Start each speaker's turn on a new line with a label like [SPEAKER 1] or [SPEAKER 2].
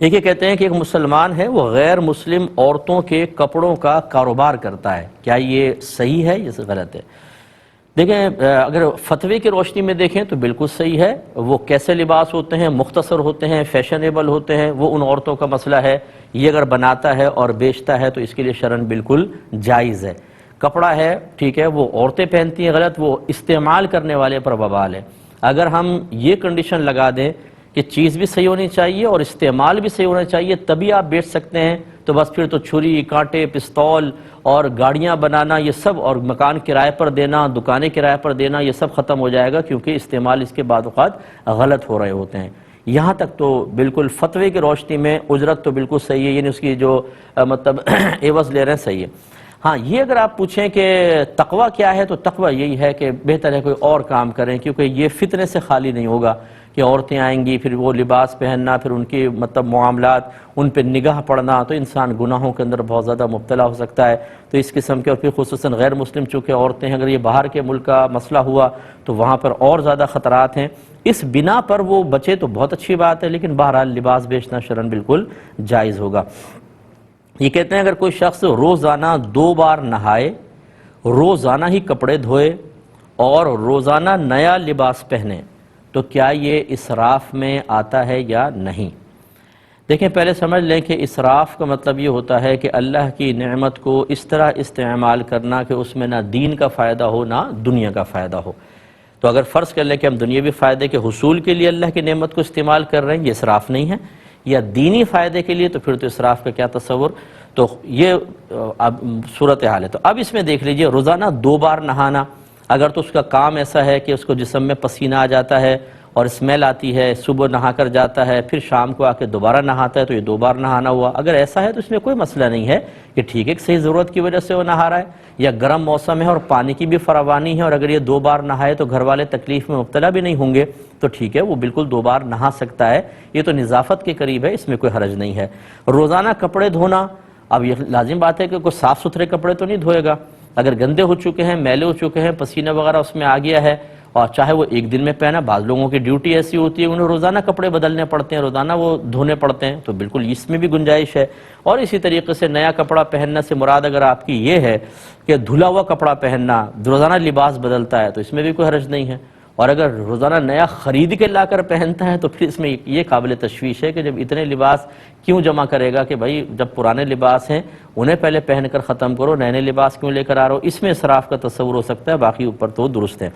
[SPEAKER 1] ایک یہ کہتے ہیں کہ ایک مسلمان ہے وہ غیر مسلم عورتوں کے کپڑوں کا کاروبار کرتا ہے، کیا یہ صحیح ہے یا غلط ہے؟ دیکھیں، اگر فتوی کی روشنی میں دیکھیں تو بالکل صحیح ہے۔ وہ کیسے لباس ہوتے ہیں، مختصر ہوتے ہیں، فیشنیبل ہوتے ہیں، وہ ان عورتوں کا مسئلہ ہے۔ یہ اگر بناتا ہے اور بیچتا ہے تو اس کے لیے شرعاً بالکل جائز ہے۔ کپڑا ہے، ٹھیک ہے، وہ عورتیں پہنتی ہیں غلط، وہ استعمال کرنے والے پر وبال ہے۔ اگر ہم یہ کنڈیشن لگا دیں کہ چیز بھی صحیح ہونی چاہیے اور استعمال بھی صحیح ہونا چاہیے تبھی آپ بیچ سکتے ہیں، تو بس پھر تو چھری، کانٹے، پستول اور گاڑیاں بنانا یہ سب، اور مکان کرائے پر دینا، دکانیں کرائے پر دینا، یہ سب ختم ہو جائے گا، کیونکہ استعمال اس کے بعد اوقات غلط ہو رہے ہوتے ہیں۔ یہاں تک تو بالکل فتوی کی روشنی میں اجرت تو بالکل صحیح ہے، یعنی اس کی جو مطلب عوض لے رہے ہیں صحیح ہے۔ ہاں، یہ اگر آپ پوچھیں کہ تقوی کیا ہے تو تقوی یہی ہے کہ بہتر ہے کوئی اور کام کریں، کیونکہ یہ فتنے سے خالی نہیں ہوگا کہ عورتیں آئیں گی، پھر وہ لباس پہننا، پھر ان کی مطلب معاملات، ان پہ نگاہ پڑنا، تو انسان گناہوں کے اندر بہت زیادہ مبتلا ہو سکتا ہے۔ تو اس قسم کے، اور پھر خصوصاً غیر مسلم چونکہ عورتیں ہیں، اگر یہ باہر کے ملک کا مسئلہ ہوا تو وہاں پر اور زیادہ خطرات ہیں۔ اس بنا پر وہ بچے تو بہت اچھی بات ہے، لیکن بہرحال لباس بیچنا شرعاً بالکل جائز ہوگا۔ یہ کہتے ہیں اگر کوئی شخص روزانہ 2 بار نہائے، روزانہ ہی کپڑے دھوئے اور روزانہ نیا لباس پہنے تو کیا یہ اسراف میں آتا ہے یا نہیں؟ دیکھیں، پہلے سمجھ لیں کہ اسراف کا مطلب یہ ہوتا ہے کہ اللہ کی نعمت کو اس طرح استعمال کرنا کہ اس میں نہ دین کا فائدہ ہو نہ دنیا کا فائدہ ہو۔ تو اگر فرض کر لیں کہ ہم دنیاوی فائدے کے حصول کے لیے اللہ کی نعمت کو استعمال کر رہے ہیں، یہ اسراف نہیں ہے، یا دینی فائدے کے لیے، تو پھر تو اسراف کا کیا تصور۔ تو یہ اب صورتحال ہے۔ تو اب اس میں دیکھ لیجئے، روزانہ 2 بار نہانا، اگر تو اس کا کام ایسا ہے کہ اس کو جسم میں پسینہ آ جاتا ہے اور اسمیل آتی ہے، صبح نہا کر جاتا ہے، پھر شام کو آ کے دوبارہ نہاتا ہے، تو یہ 2 بار نہانا ہوا۔ اگر ایسا ہے تو اس میں کوئی مسئلہ نہیں ہے کہ ٹھیک ہے، صحیح ضرورت کی وجہ سے وہ نہا رہا ہے، یا گرم موسم ہے اور پانی کی بھی فراوانی ہے، اور اگر یہ 2 بار نہائے تو گھر والے تکلیف میں مبتلا بھی نہیں ہوں گے، تو ٹھیک ہے، وہ بالکل 2 بار نہا سکتا ہے۔ یہ تو نظافت کے قریب ہے، اس میں کوئی حرج نہیں ہے۔ روزانہ کپڑے دھونا، اب یہ لازم بات ہے کہ کوئی صاف ستھرے کپڑے تو نہیں دھوئے گا۔ اگر گندے ہو چکے ہیں، میلے ہو چکے ہیں، پسینہ وغیرہ اس میں آ گیا ہے، اور چاہے وہ ایک دن میں پہنا، بعض لوگوں کی ڈیوٹی ایسی ہوتی ہے انہیں روزانہ کپڑے بدلنے پڑتے ہیں، روزانہ وہ دھونے پڑتے ہیں، تو بالکل اس میں بھی گنجائش ہے۔ اور اسی طریقے سے نیا کپڑا پہننا سے مراد اگر آپ کی یہ ہے کہ دھلا ہوا کپڑا پہننا، روزانہ لباس بدلتا ہے، تو اس میں بھی کوئی حرج نہیں ہے۔ اور اگر روزانہ نیا خرید کے لا کر پہنتا ہے تو پھر اس میں یہ قابل تشویش ہے کہ جب اتنے لباس کیوں جمع کرے گا، کہ بھائی جب پرانے لباس ہیں انہیں پہلے پہن کر ختم کرو، نئے نئے لباس کیوں لے کر آ رہے ہو۔ اس میں اسراف کا تصور ہو سکتا ہے، باقی اوپر تو درست ہے۔